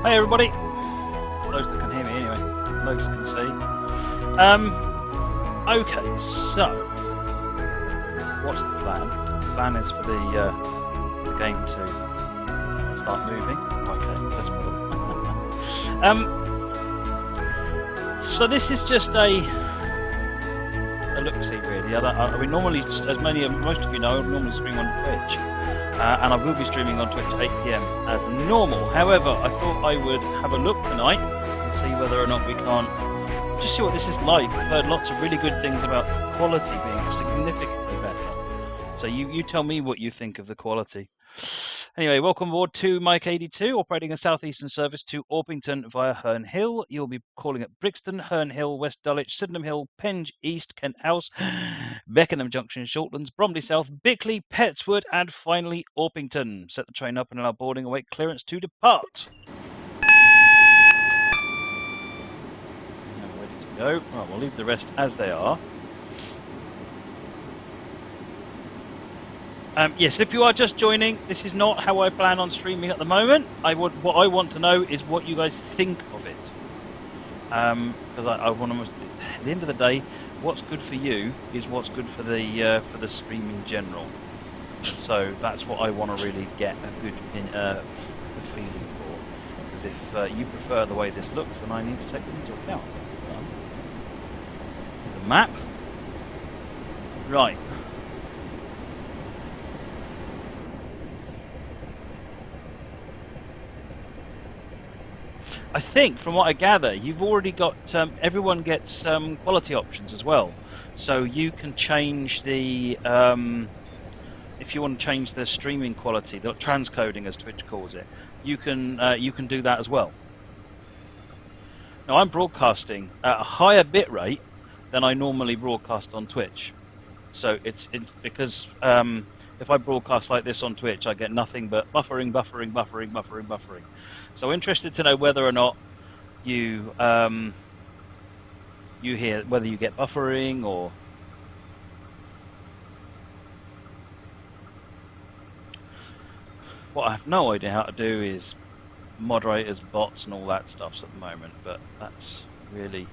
Hey everybody! Those that can hear me anyway, those can see. Okay, so what's the plan? The plan is for the game to start moving. Okay, that's good. So this is just a look-see really. I mean, normally, as most of you know, I normally stream on Twitch. And I will be streaming on Twitch at 8 PM as normal. However, I thought I would have a look tonight and see whether or not we can't just see what this is like. I've heard lots of really good things about quality being significantly better. So you tell me what you think of the quality. Anyway, welcome aboard to Mike 82, operating a southeastern service to Orpington via Herne Hill. You'll be calling at Brixton, Herne Hill, West Dulwich, Sydenham Hill, Penge East, Kent House, Beckenham Junction, Shortlands, Bromley South, Bickley, Petswood, and finally Orpington. Set the train up and allow boarding, await clearance to depart. Now ready to go. Right, we'll leave the rest as they are. Yes, if you are just joining, this is not how I plan on streaming at the moment. What I want to know is what you guys think of it, because I want to. At the end of the day, what's good for you is what's good for the stream in general. So that's what I want to really get a good feeling for. Because if you prefer the way this looks, then I need to take that into account. The map, right. I think, from what I gather, you've already got everyone gets quality options as well. So you can change the if you want to change the streaming quality, the transcoding as Twitch calls it. You can do that as well. Now I'm broadcasting at a higher bit rate than I normally broadcast on Twitch. So it's because if I broadcast like this on Twitch, I get nothing but buffering. So interested to know whether or not you hear whether you get buffering or what I have no idea how to do is moderators, bots, and all that stuff at the moment. But that's really.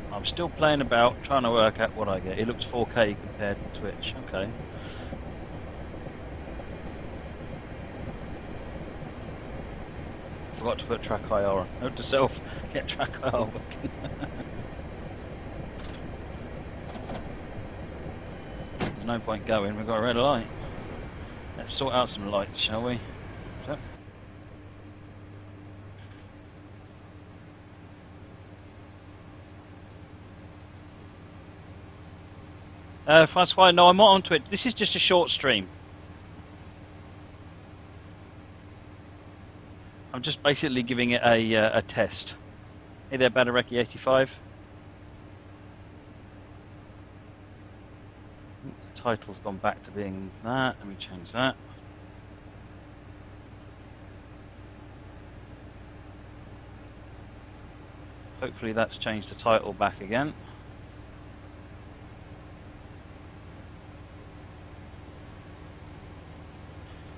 I'm still playing about, trying to work out what I get. It looks 4K compared to Twitch. Okay. Forgot to put track IR on. Note to self, get track IR working. There's no point going, we've got a red light. Let's sort out some lights, shall we? So. Francois, no, I'm not on Twitch. This is just a short stream. I'm just basically giving it a test. Hey there, Badareki 85. The title's gone back to being that. Let me change that. Hopefully that's changed the title back again.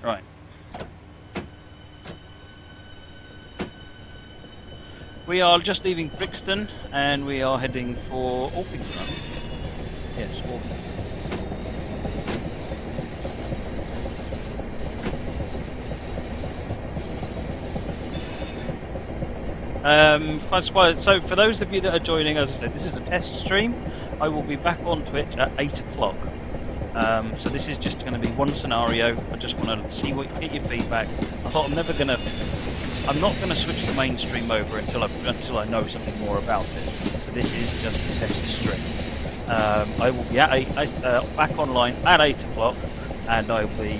Right. We are just leaving Brixton and we are heading for Orpington. Yes, or so for those of you that are joining, as I said, this is a test stream. I will be back on Twitch at 8 o'clock. So this is just going to be one scenario. I just want to see get your feedback. I thought I'm not going to switch the mainstream over until I know something more about it. So this is just a test stream. I will be back online at 8 o'clock, and I will be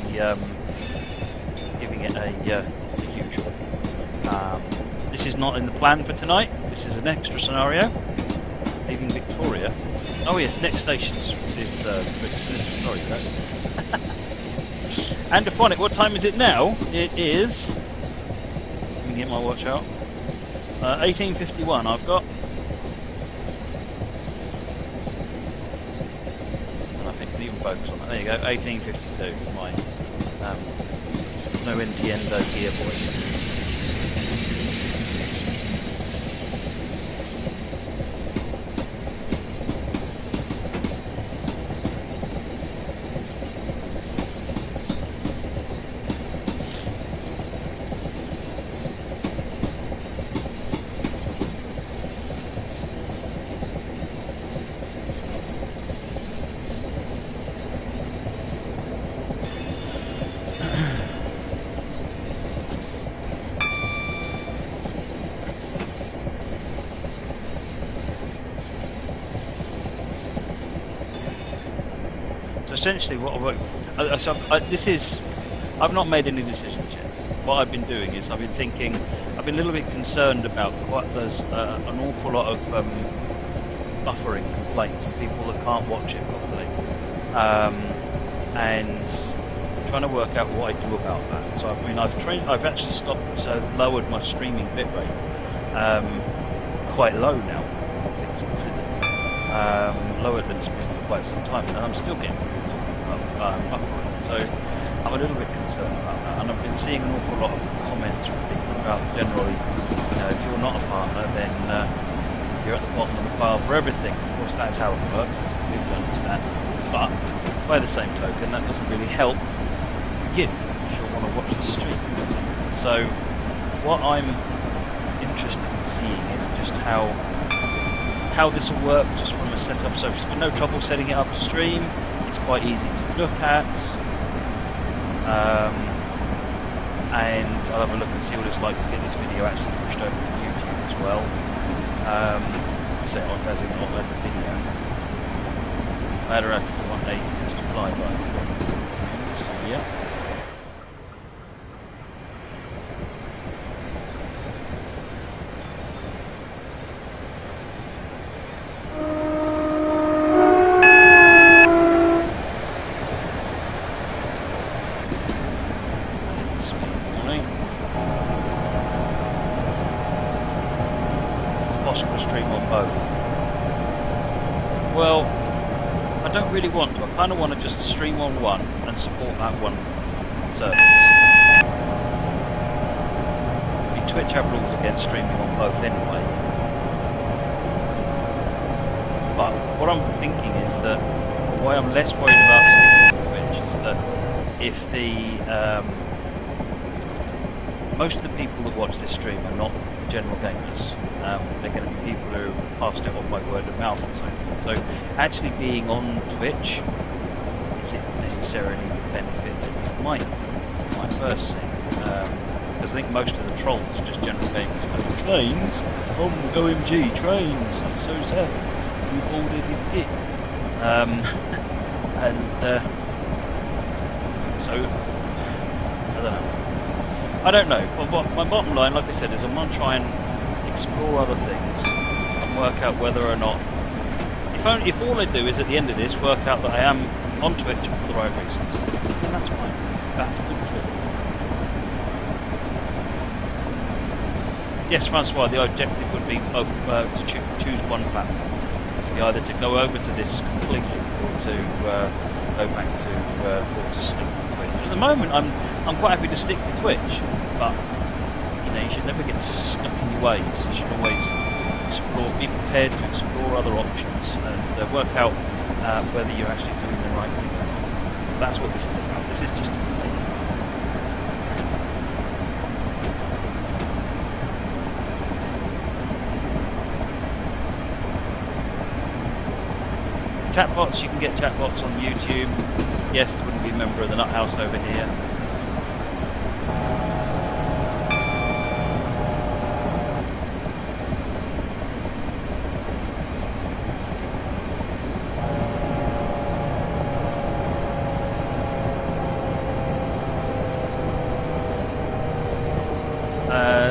giving it the usual. This is not in the plan for tonight. This is an extra scenario. Leaving Victoria. Oh yes, next station is sorry for that. And Aphonic, what time is it now? It is. Let me get my watch out. 18:51. I've got. I think we can even focus on that. There you go. 18:52. Mine. No Entiendo here, boys. Essentially, I've not made any decisions yet. What I've been doing is I've been a little bit concerned about there's an awful lot of buffering complaints and people that can't watch it properly, and trying to work out what I do about that. So I've actually lowered my streaming bitrate quite low now, things considered. Lower than it's been for quite some time, and I'm still getting buffering. So I'm a little bit concerned about that, and I've been seeing an awful lot of comments from people about generally, if you're not a partner, then you're at the bottom of the pile for everything. Of course, that's how it works. It's completely understandable. But by the same token, that doesn't really help you if you want to watch the stream. So what I'm interested in seeing is just how this will work just from a setup. So there's been no trouble setting it up to stream. It's quite easy to look at, and I'll have a look and see what it's like to get this video actually pushed over to YouTube as well. Set on as a video. Matter of fact, I want a test apply button. So yeah. Want to. I kind of want to just stream on one and support that one service. I mean, Twitch have rules against streaming on both anyway. But what I'm thinking is that why I'm less worried about sticking with Twitch is that if most of the people that watch this stream are not general gamers. They're going to be people who passed it on by word of mouth and so forth. So actually being on Twitch, is it necessarily benefited? Might first thing. Because I think most of the trolls are just general gamers. Like, trains? OMG, trains! That's so sad. You already did. So, I don't know. But my bottom line, like I said, is I'm going to try and explore other things and work out whether or not, if all I do is at the end of this work out that I am on Twitch for the right reasons, then that's fine. That's good too. Yes, Francois, the objective would be to choose one platform. Either to go over to this completely or to go back to or to stick with Twitch. At the moment, I'm quite happy to stick with Twitch, but you should never get stuck in your ways. You should always be prepared to explore other options and work out whether you're actually doing the right thing or not. So that's what this is about. This is just chatbots. You can get chatbots on YouTube. Yes, there wouldn't be a member of the Nut House over here.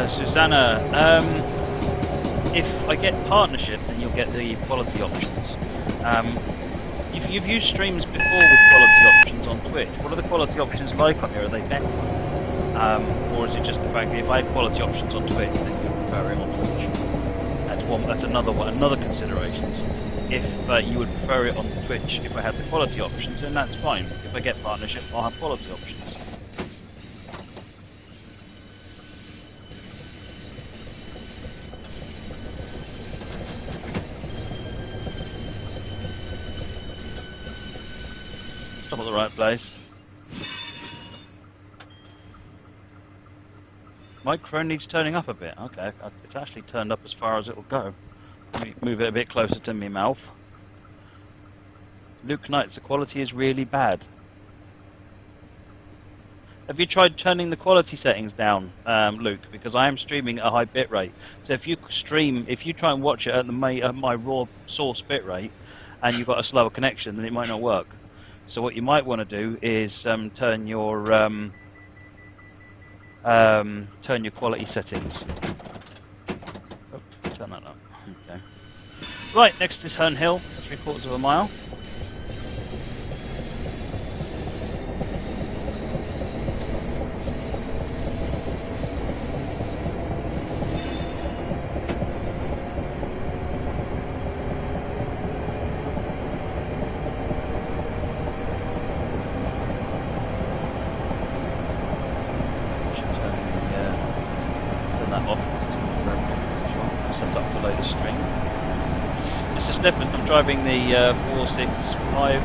Susanna, if I get partnership, then you'll get the quality options. You've used streams before with quality options on Twitch. What are the quality options like on here? Are they better? Or is it just the fact that if I had quality options on Twitch, then you prefer it on Twitch? That's another considerations. If you would prefer it on Twitch, if I had the quality options, then that's fine. If I get partnership, I'll have quality options. Not the right place. Microphone needs turning up a bit. Okay, it's actually turned up as far as it will go. Let me move it a bit closer to my mouth. Luke Knights, the quality is really bad. Have you tried turning the quality settings down, Luke? Because I am streaming at a high bit rate. So if you try and watch it at my raw source bit rate, and you've got a slower connection, then it might not work. So what you might want to do is turn your quality settings. Oh, turn that up. Okay. Right, next is Herne Hill, 3/4 of a mile. I'm driving the 465.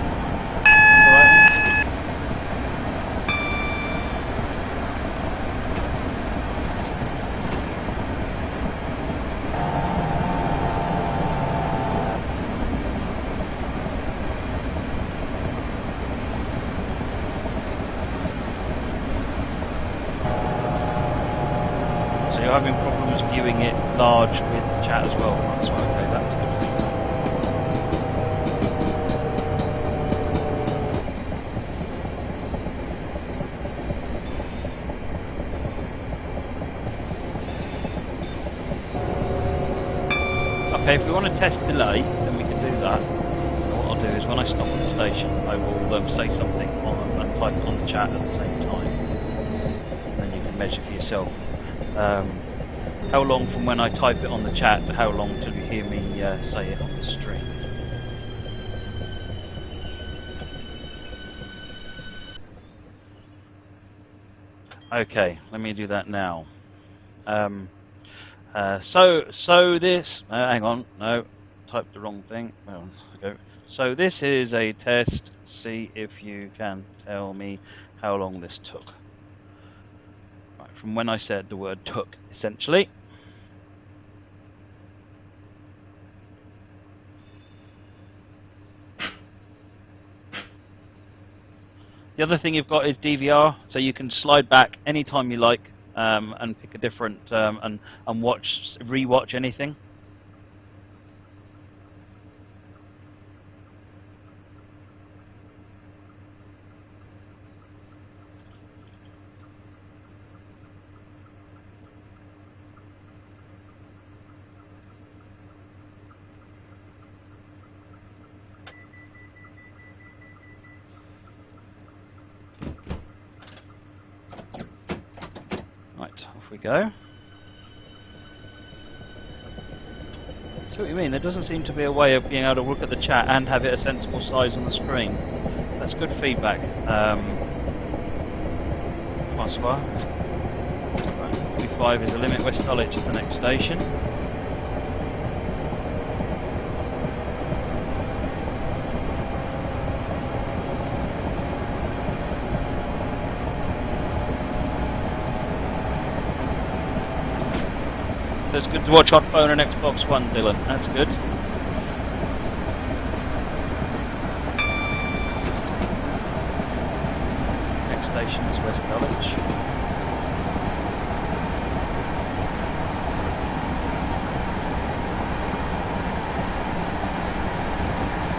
So you're having problems viewing it large with the chat as well. That's right. Okay, that's good. Okay, if we want to test delay, then we can do that. And what I'll do is when I stop at the station, I will say something and type it on the chat at the same time. And then you can measure for yourself. How long from when I type it on the chat to how long till you hear me say it on the stream. Okay, let me do that now. So this, hang on, no, typed the wrong thing. Well, okay. So this is a test. See if you can tell me how long this took. Right, from when I said the word took, essentially. The other thing you've got is DVR, so you can slide back anytime you like. And pick a different and rewatch anything. Right, off we go. See what you mean? There doesn't seem to be a way of being able to look at the chat and have it a sensible size on the screen. That's good feedback. François. Right, 45 is the limit. West Dulwich is the next station. That's good to watch on phone and Xbox One, Dylan. That's good. Next station is West Dulwich.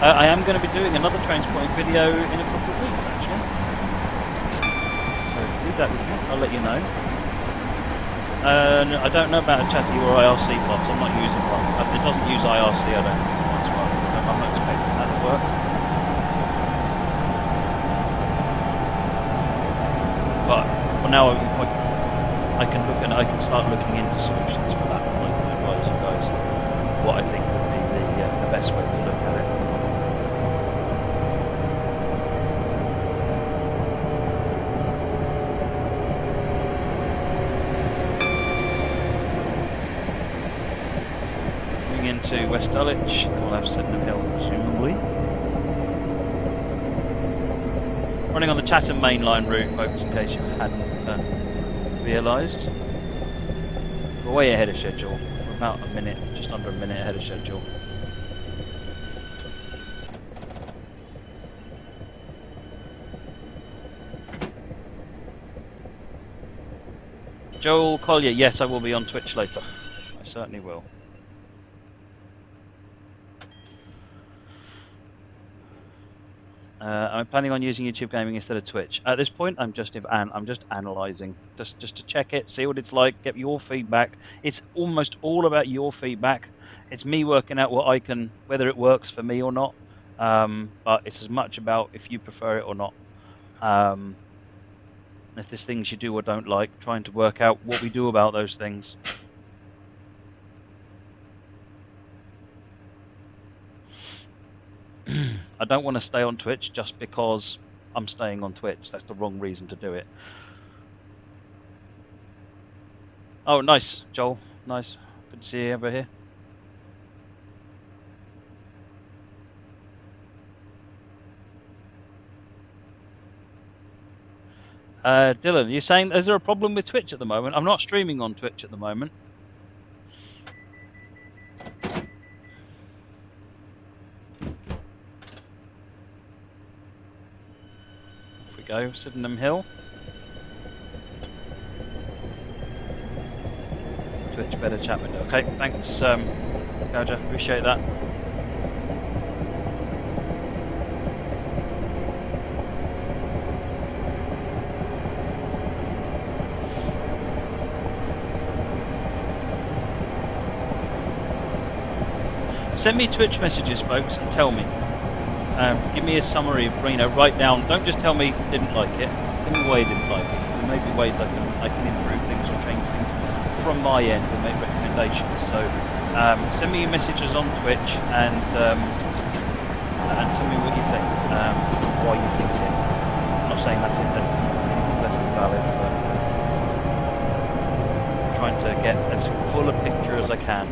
I am going to be doing another transporting video in a couple of weeks, actually. So leave that with me. I'll let you know. I don't know about a Chatty or IRC bots. I'm not using one. It doesn't use IRC, I don't think. That's why I'm not expecting that to work. But for now, I can look and I can start looking into solutions for that. I can advise you guys what I think would be the best way to look at it. To West Dulwich, we'll have Sydenham Hill, presumably. Running on the Chatham Mainline route, folks, in case you hadn't realised. We're way ahead of schedule. We're about a minute, just under a minute ahead of schedule. Joel Collier, yes, I will be on Twitch later. I certainly will. I'm planning on using YouTube Gaming instead of Twitch. At this point, I'm just analysing, just to check it, see what it's like, get your feedback. It's almost all about your feedback. It's me working out whether it works for me or not. But it's as much about if you prefer it or not. If there's things you do or don't like, trying to work out what we do about those things. I don't want to stay on Twitch just because I'm staying on Twitch. That's the wrong reason to do it. Oh, nice, Joel. Nice. Good to see you over here. Dylan, you're saying, is there a problem with Twitch at the moment? I'm not streaming on Twitch at the moment. Off we go, Sydenham Hill. Twitch better chat window. Okay, thanks, Gouger. Appreciate that. Send me Twitch messages, folks, and tell me. Give me a summary of, write down. Don't just tell me didn't like it. Tell me why you didn't like it. There may be ways I can improve things or change things from my end and make recommendations. So send me your messages on Twitch and tell me what you think, why you think it. I'm not saying that's anything less than valid, but I'm trying to get as full a picture as I can.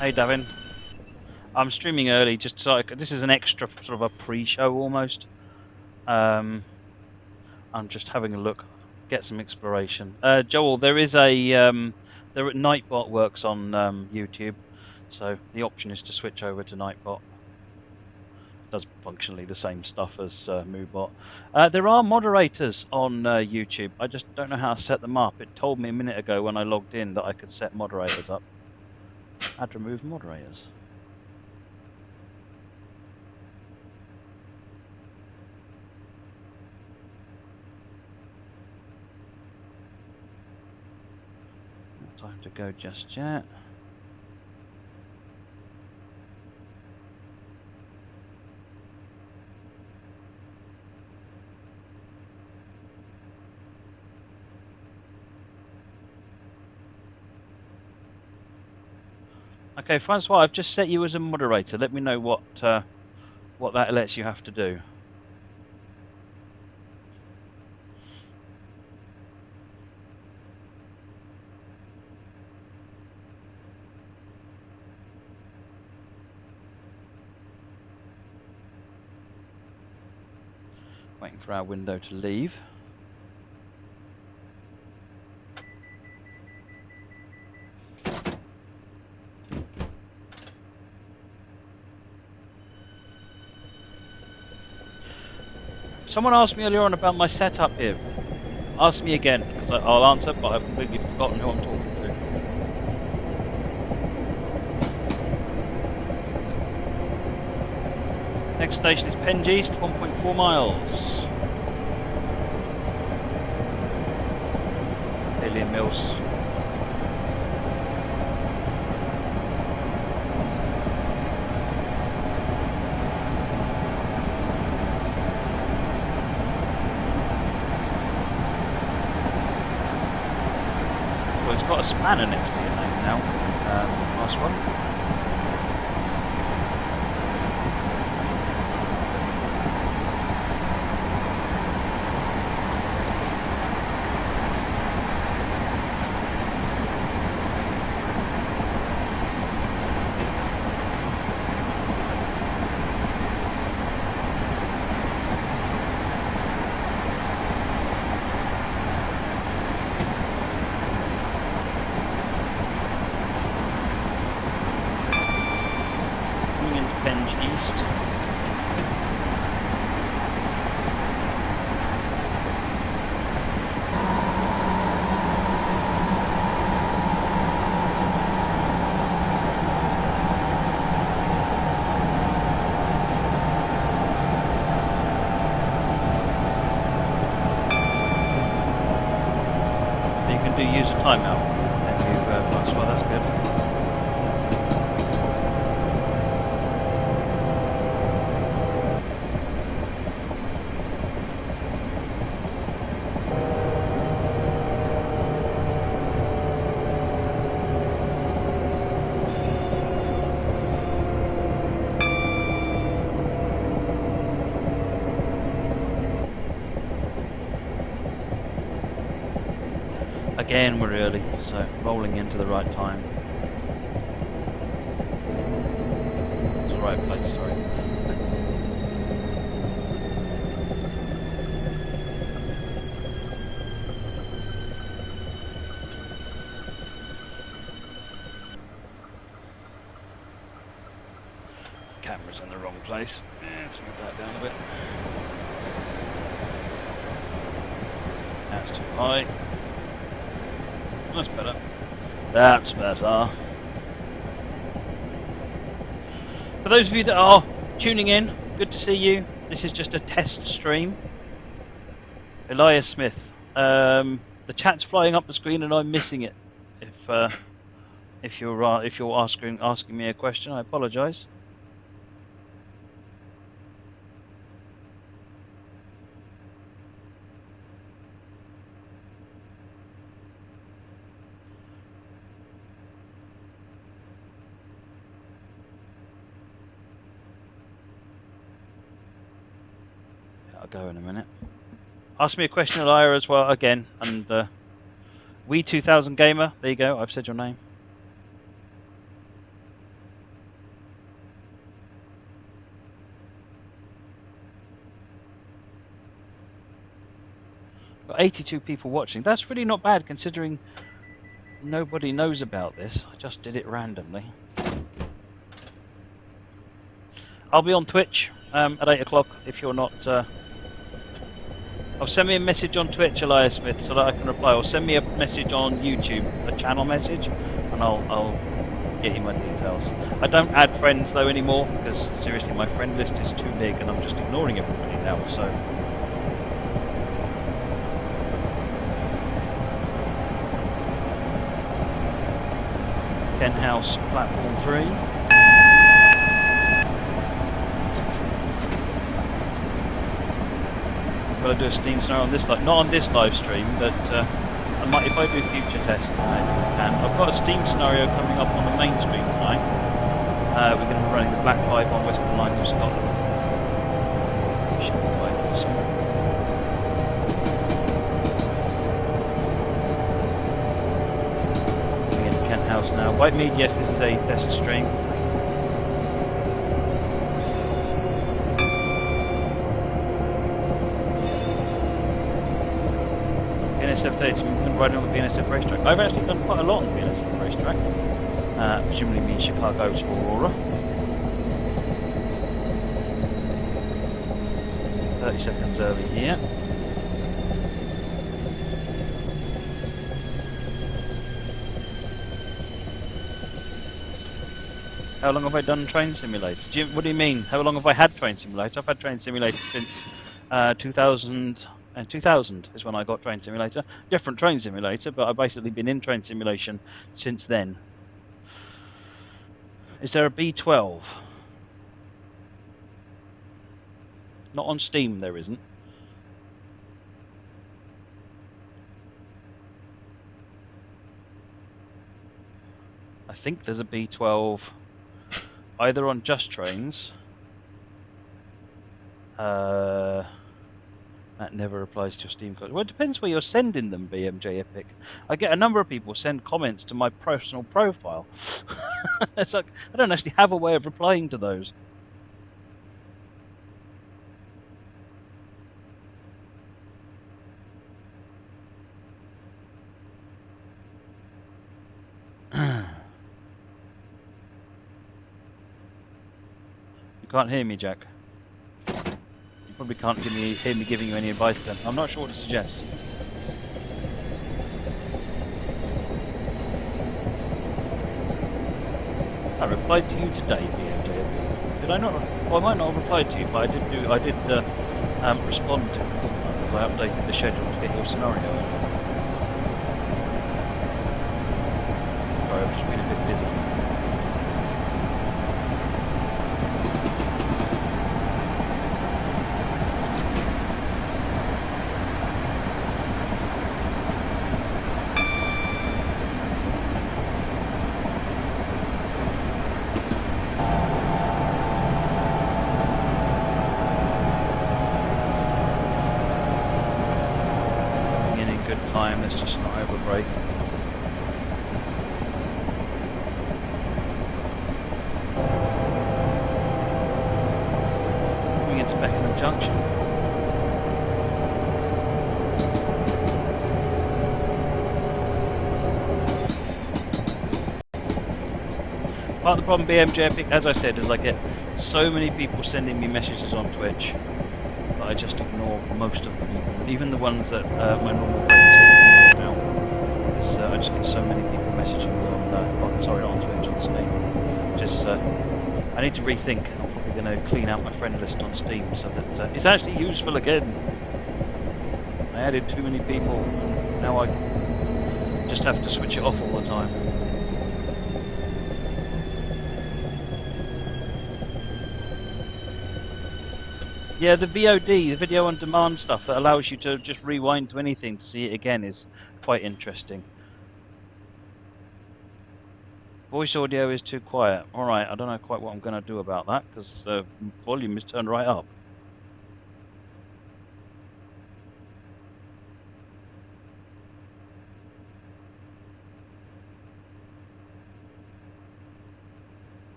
Hey Davin, I'm streaming early just so this is an extra sort of a pre-show almost. I'm just having a look, get some exploration. Joel, there is Nightbot works on YouTube, so the option is to switch over to Nightbot. Does functionally the same stuff as MooBot. There are moderators on YouTube. I just don't know how to set them up. It told me a minute ago when I logged in that I could set moderators up. Add remove moderators. Not time to go just yet. Okay, Francois, I've just set you as a moderator. Let me know what that lets you have to do. Waiting for our window to leave. Someone asked me earlier on about my setup here. Ask me again, because I'll answer, but I've completely forgotten who I'm talking to. Next station is Penge East, 1.4 miles. Alien Mills. Well, it's got a spanner next to your name now. Nice one. Use a timeout. Thank you, Francois, that's good. Again, we're early, so rolling into the right time. It's the right place, sorry. Camera's in the wrong place. Let's move that down a bit. That's too high. That's better. That's better. For those of you that are tuning in, good to see you. This is just a test stream. Elias Smith. The chat's flying up the screen and I'm missing it. If you're asking me a question, I apologise. I'll go in a minute. Ask me a question, Elia, as well, again. And We 2000 Gamer, there you go, I've said your name. Got 82 people watching. That's really not bad considering nobody knows about this. I just did it randomly. I'll be on Twitch at 8 o'clock if you're not... Or send me a message on Twitch, Elias Smith, so that I can reply. Or send me a message on YouTube, a channel message, and I'll get you my details. I don't add friends though anymore because seriously, my friend list is too big, and I'm just ignoring everybody now. So. Ken House, platform 3. Got to do a Steam scenario on this, not on this live stream, but I might, if I do future tests, then I can. I've got a Steam scenario coming up on the main stream tonight. We're going to be running the Black 5 on Western Line of Scotland. Should be quite awesome. Going into Kent House now. Whitemead, yes, this is a test stream. BNSF 30, been riding on the BNSF racetrack. I've actually done quite a lot on the BNSF racetrack. Presumably means Chicago's for Aurora. 30 seconds early here. How long have I done Train Simulator? What do you mean? How long have I had Train Simulator? I've had Train Simulator since 2000. And 2000 is when I got Train Simulator. Different Train Simulator, but I've basically been in Train Simulation since then. Is there a B12? Not on Steam, there isn't. I think there's a B12 either on Just Trains. That never applies to your Steam code. Well, it depends where you're sending them, BMJ Epic. I get a number of people send comments to my personal profile. It's like, I don't actually have a way of replying to those. You can't hear me, Jack. You probably can't hear me giving you any advice then. I'm not sure what to suggest. I replied to you today, BMJ. Did I not? Well, I might not have replied to you, but I did respond to it because I updated the schedule to get your scenario. Sorry, I've just been a bit busy. Let's just not overbrake. Coming into Beckenham Junction. Part of the problem, BMJ Epic, as I said, is I get so many people sending me messages on Twitch that I just ignore most of them, even the ones that my normal friends hit. I just get so many people messaging me on Twitch on Steam. Just, I need to rethink. I'm probably going to clean out my friend list on Steam so that it's actually useful again. I added too many people, and now I just have to switch it off all the time. Yeah, the VOD, the video on demand stuff that allows you to just rewind to anything to see it again is quite interesting. Voice audio is too quiet. Alright, I don't know quite what I'm going to do about that because the volume is turned right up.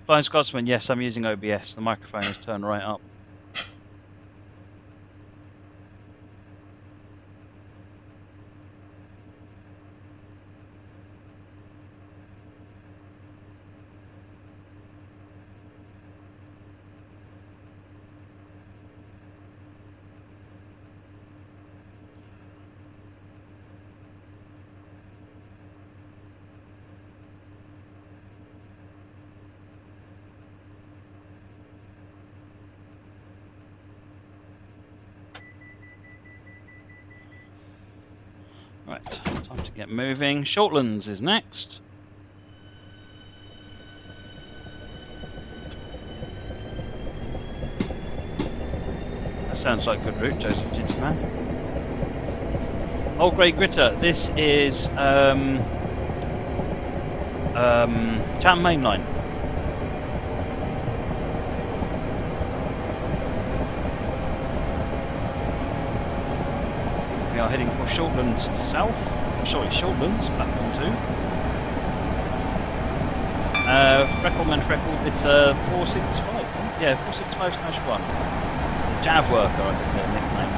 Flying Scotsman, yes, I'm using OBS. The microphone is turned right up. Right, time to get moving. Shortlands is next. That sounds like a good route, Joseph Gentleman. Old Grey Gritter, this is Chatham Mainline. We are heading for Shortlands South. Sorry, Shortlands, platform 2. Freckleman Freckle, it's 465. Yeah, 465/1. Jav Worker, I think they're nicknamed.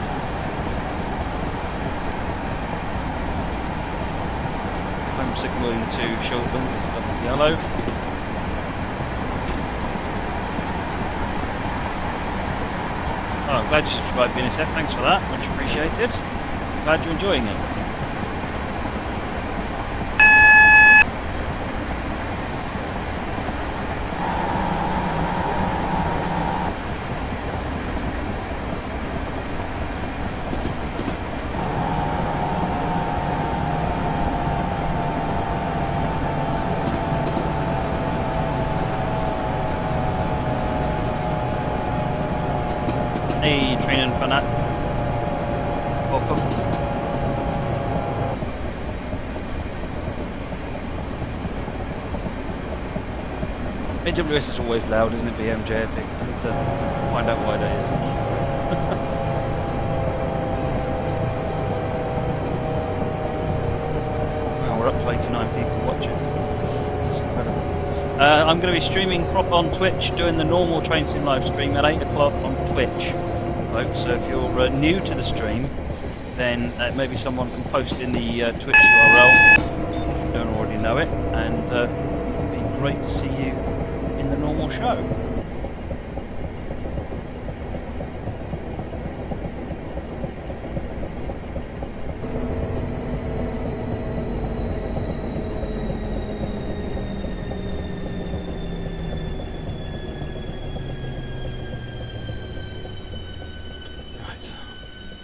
Home signalling to Shortlands, it's double yellow. Oh, I'm glad you subscribed, BNSF, thanks for that, much appreciated. Glad you're enjoying it. Hey, training fanat. Welcome. AWS is always loud, isn't it? BMJ Epic. I need to find out why that is. Well, we're up to 89 people watching. It's incredible. I'm going to be streaming prop on Twitch, doing the normal Train Sim live stream at 8 o'clock on Twitch. So if you're new to the stream, then maybe someone can post in the Twitch URL if you don't already know it, and it'd be great to see you in the normal show.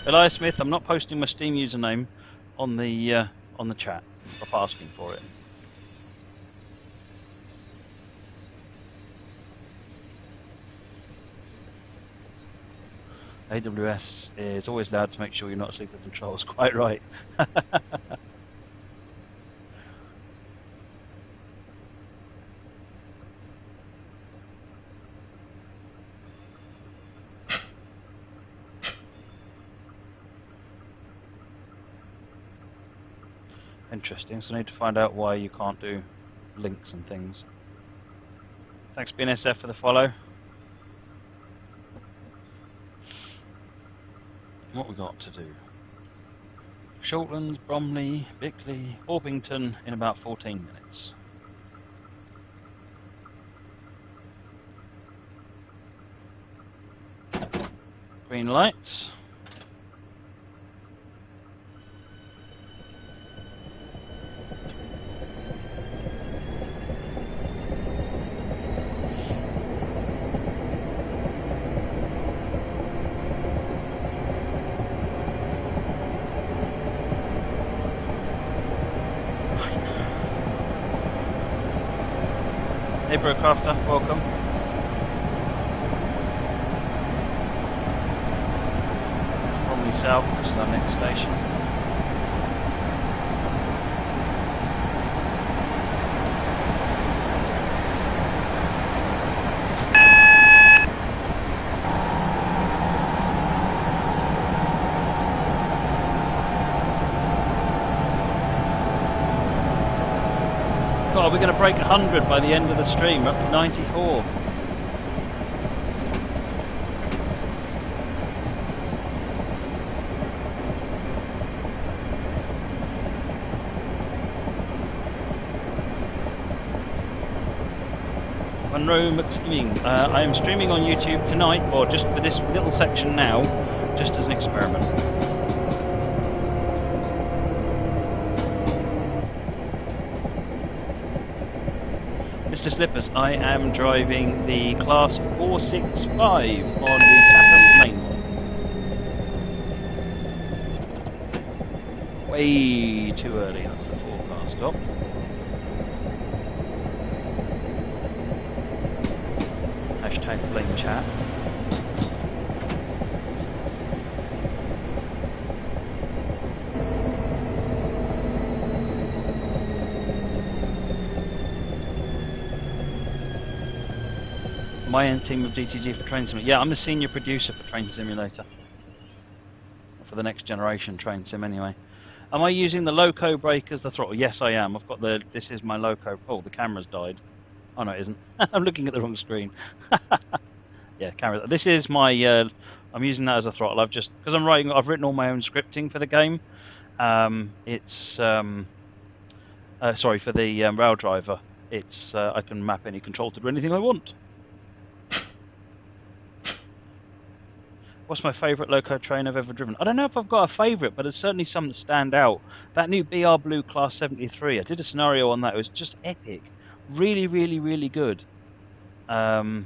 Elias Smith, I'm not posting my Steam username on the chat. Stop asking for it. AWS is always loud to make sure you're not asleep at the controls. Quite right. Interesting, so I need to find out why you can't do links and things. Thanks BNSF for the follow. What we got to do? Shortlands, Bromley, Bickley, Orpington in about 14 minutes. Green lights. Hey Brocrafter, welcome. Bromley South, which is our next station. God, we're going to break 100 by the end of the stream. We're up to 94. Monroe McSkimming. I am streaming on YouTube tonight, or just for this little section now, just as an experiment. Mr. Slippers, I am driving the class 465 on the Chatham Mainline. Way too early, that's the forecast stop. Hashtag blame chat. My own team of DTG for Train Simulator. Yeah, I'm the senior producer for Train Simulator. For the next generation Train Sim, anyway. Am I using the loco brake as the throttle? Yes, I am. I've got the. This is my loco. Oh, the camera's died. Oh no, it isn't. I'm looking at the wrong screen. Yeah, camera. This is my. I'm using that as a throttle. I've just because I'm writing. I've written all my own scripting for the game. It's sorry for the rail driver. It's I can map any control to do anything I want. What's my favourite loco train I've ever driven? I don't know if I've got a favourite, but there's certainly some that stand out. That new BR Blue Class 73. I did a scenario on that. It was just epic. Really, really, really good. Yeah,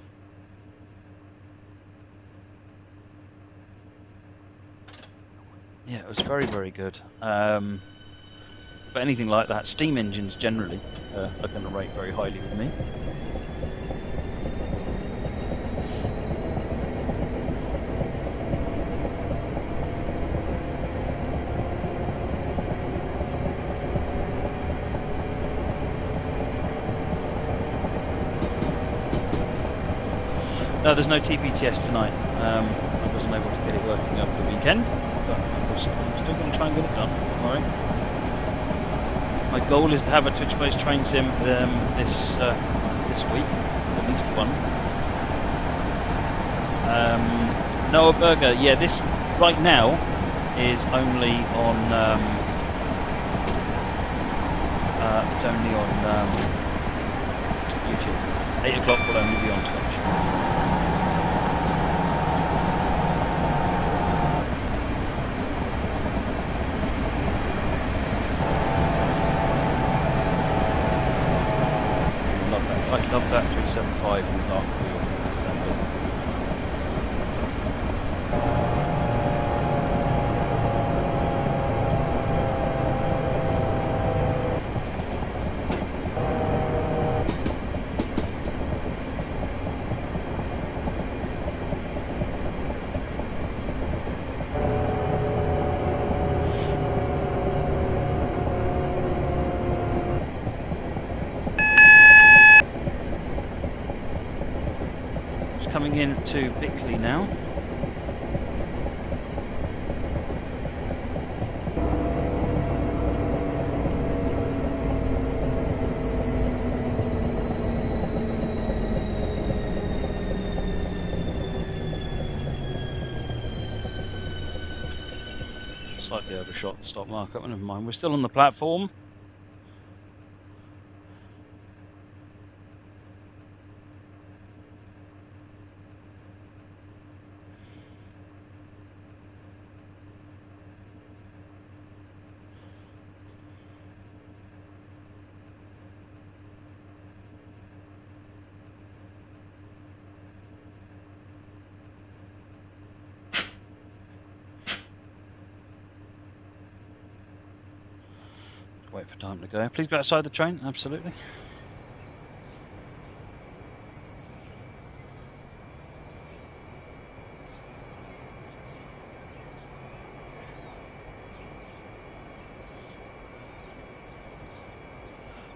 it was very, very good. But anything like that, steam engines generally are going to rate very highly with me. No, there's no TPTS tonight. I wasn't able to get it working over the weekend, but I'm still going to try and get it done. All right. My goal is to have a Twitch-based train sim this week, at least one. Noah Burger, yeah, this right now is only on. It's only on YouTube. 8 o'clock will only be on Twitch. I love that 375 in the dark blue. Coming into Bickley now. Slightly overshot the stop marker, but never mind. We're still on the platform. Wait for time to go. Please go outside the train. Absolutely.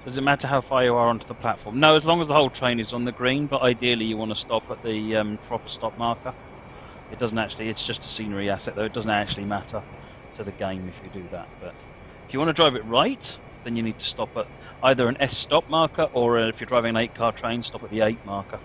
Does it matter how far you are onto the platform? No, as long as the whole train is on the green, but ideally you want to stop at the proper stop marker. It doesn't actually, it's just a scenery asset though, it doesn't actually matter to the game if you do that. But if you want to drive it right, then you need to stop at either an S stop marker, or if you're driving an 8-car train, stop at the 8 marker.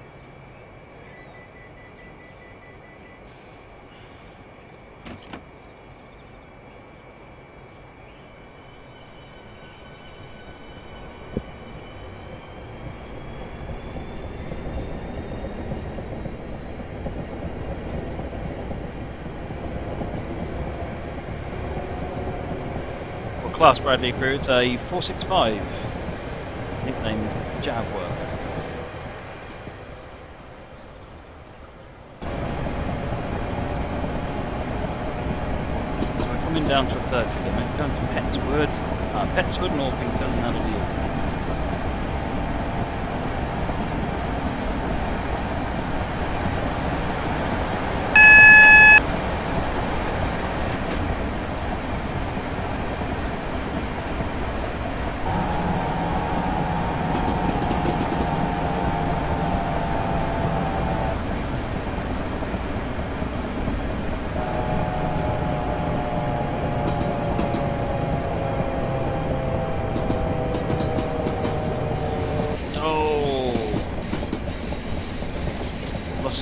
Class Bradley crew, it's a 465. Nickname is Jav Worker. So we're coming down to a 30 limit, going to Pettswood, Northington, and that'll be all.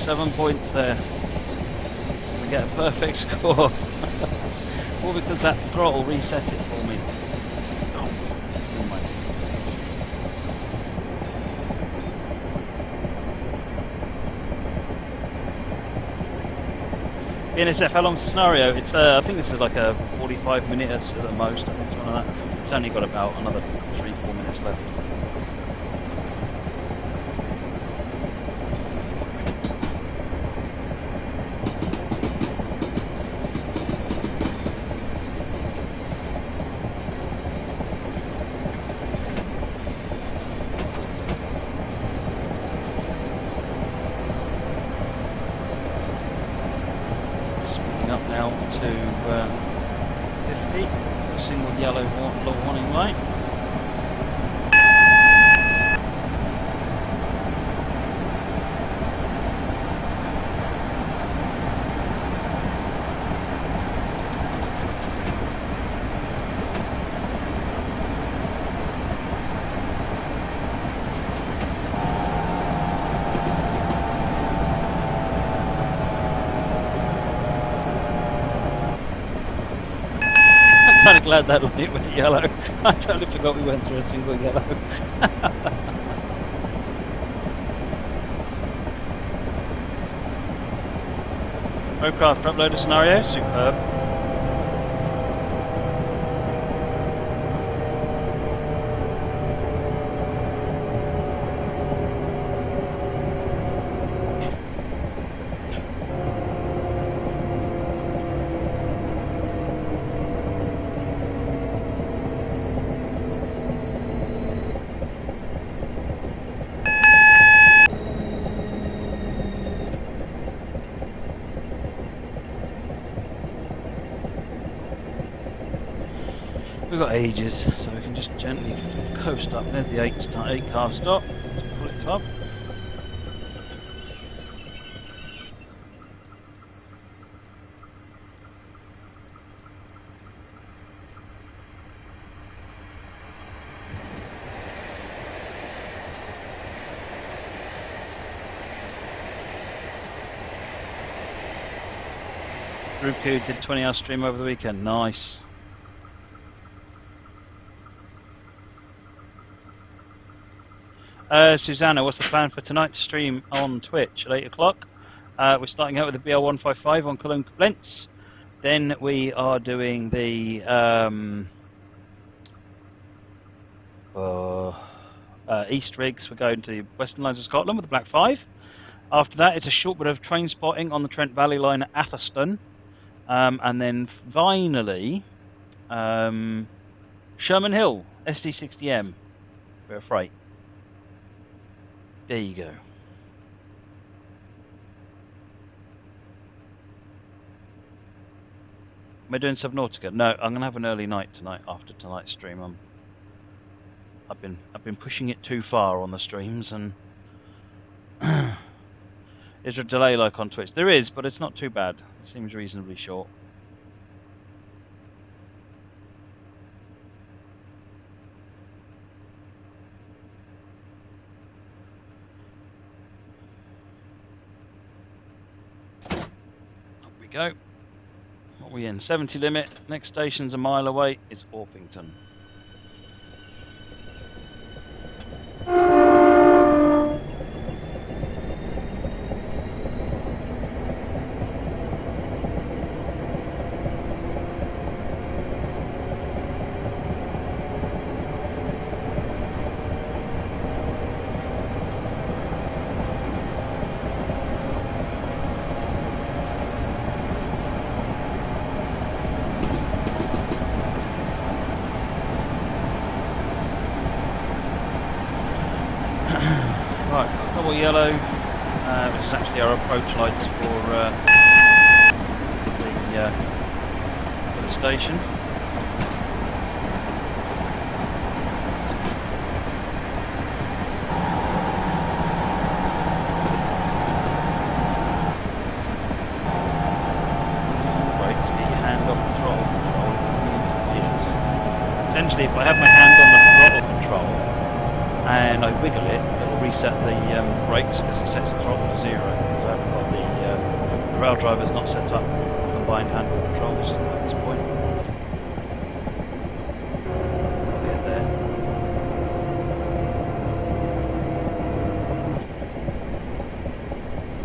7 points there. We get a perfect score. All because that throttle reset it for me. Oh my. BNSF, how long's the scenario? It's I think this is like a 45 minutes at the most. I think something like that. It's only got about another 3-4 minutes left. Up now to 50, a single yellow warning light. Kind of glad that light went yellow. I totally forgot we went through a single yellow. Roadcraft upload a scenario, superb. We've got ages, so we can just gently coast up. There's the 8 car stop. Let's pull it up. Ruku did 20-hour stream over the weekend. Nice. Susanna, what's the plan for tonight's stream on Twitch at 8 o'clock? We're starting out with the BL155 on Cologne Koblenz. Then we are doing the East Rigs. We're going to Western Lines of Scotland with the Black 5. After that, it's a short bit of train spotting on the Trent Valley Line at Atherstone. And then finally, Sherman Hill, SD60M, bit of freight. There you go. Am I doing Subnautica? No, I'm gonna have an early night tonight after tonight's stream. I've been pushing it too far on the streams, and is there a delay like on Twitch? There is, but it's not too bad. It seems reasonably short. Go. What are we in? 70 limit. Next station's a mile away. It's Orpington. Yellow, which is actually our approach lights for the station. Brakes, get your hand off the throttle control. Essentially, if I have my hand on the throttle control and I wiggle it, reset the brakes because it sets the throttle to 0. So I haven't got rail driver's not set up combined handle controls at this point. Get there.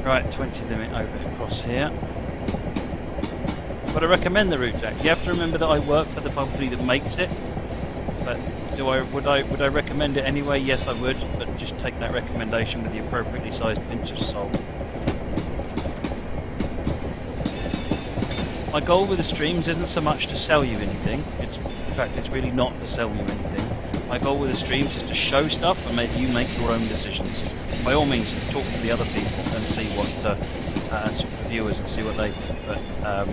Right, 20 limit over across here. But I recommend the route, Jack. You have to remember that I work for the company that makes it. But would I recommend it anyway? Yes, I would. But just take that recommendation with the appropriately sized pinch of salt. My goal with the streams isn't so much to sell you anything. In fact, it's really not to sell you anything. My goal with the streams is to show stuff and maybe you make your own decisions. By all means, talk to the other people and see what and talk to the viewers and see what they think. But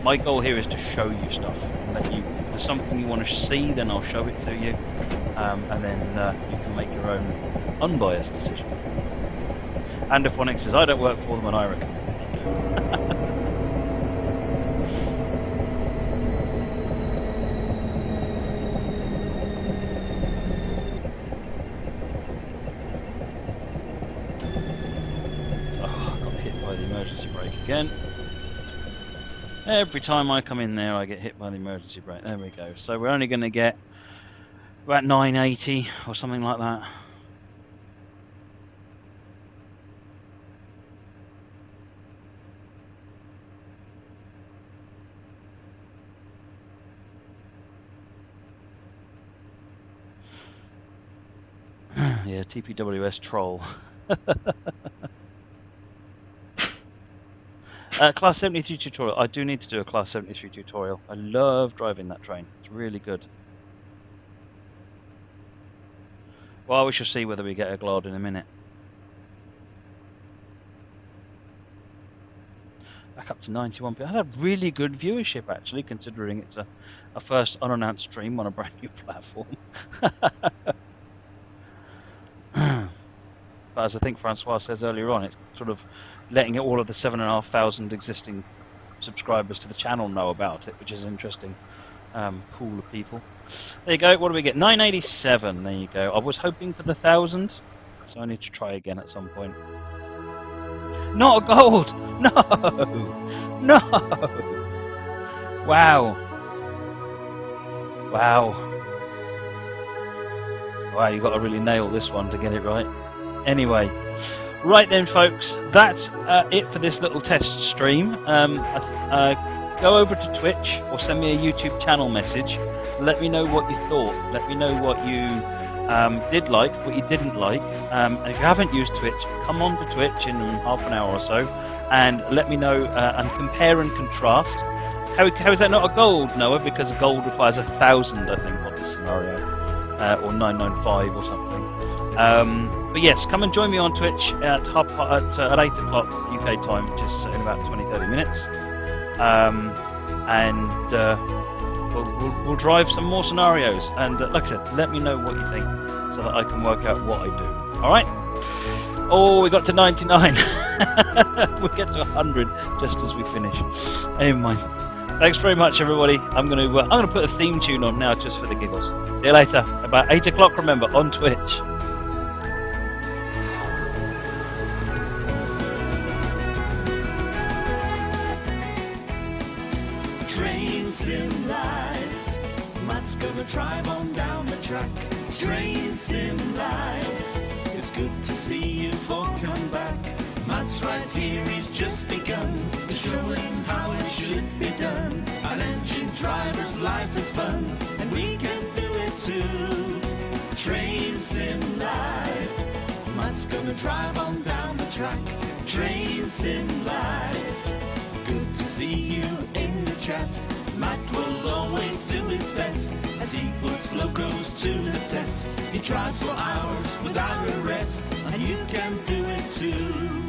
my goal here is to show you stuff. And that if there's something you want to see, then I'll show it to you, and then you can make your own unbiased decision. And if one says I don't work for them, and I recommend it. Again. Every time I come in there I get hit by the emergency brake. There we go. So we're only going to get about 980 or something like that. Yeah, TPWS troll. Class 73 tutorial. I do need to do a Class 73 tutorial. I love driving that train. It's really good. Well, we shall see whether we get a GLOD in a minute. Back up to 91 people. That's a really good viewership, actually, considering it's a first unannounced stream on a brand new platform. But as I think Francois says earlier on, it's sort of letting all of the 7,500 existing subscribers to the channel know about it, which is interesting. Cool of people. There you go. What do we get? 987. There you go. I was hoping for the 1,000, so I need to try again at some point. Not a gold! No! No! Wow. Wow. Wow, you've got to really nail this one to get it right. Anyway, right then, folks, that's it for this little test stream. Go over to Twitch or send me a YouTube channel message. Let me know what you thought. Let me know what you did like, what you didn't like. And if you haven't used Twitch, come on to Twitch in half an hour or so and let me know and compare and contrast. How is that not a gold, Noah? Because a gold requires 1,000, I think, on this scenario, or 995 or something. But yes, come and join me on Twitch at 8 o'clock UK time, which is in about 20-30 minutes. We'll drive some more scenarios. And like I said, let me know what you think so that I can work out what I do. All right? Oh, we got to 99. We'll get to 100 just as we finish. Never mind. Thanks very much, everybody. I'm gonna put a theme tune on now just for the giggles. See you later. About 8 o'clock, remember, on Twitch. Gonna drive on down the track. Train sim life. It's good to see you for come back. Matt's right here, he's just begun. Showing how it should be done. An engine driver's life is fun, and we can do it too. Train sim life. Matt's gonna drive on down the track. Train sim life. Good to see you in the chat. Matt will always do his best as he puts locos to the test. He drives for hours without a rest, and you can do it too.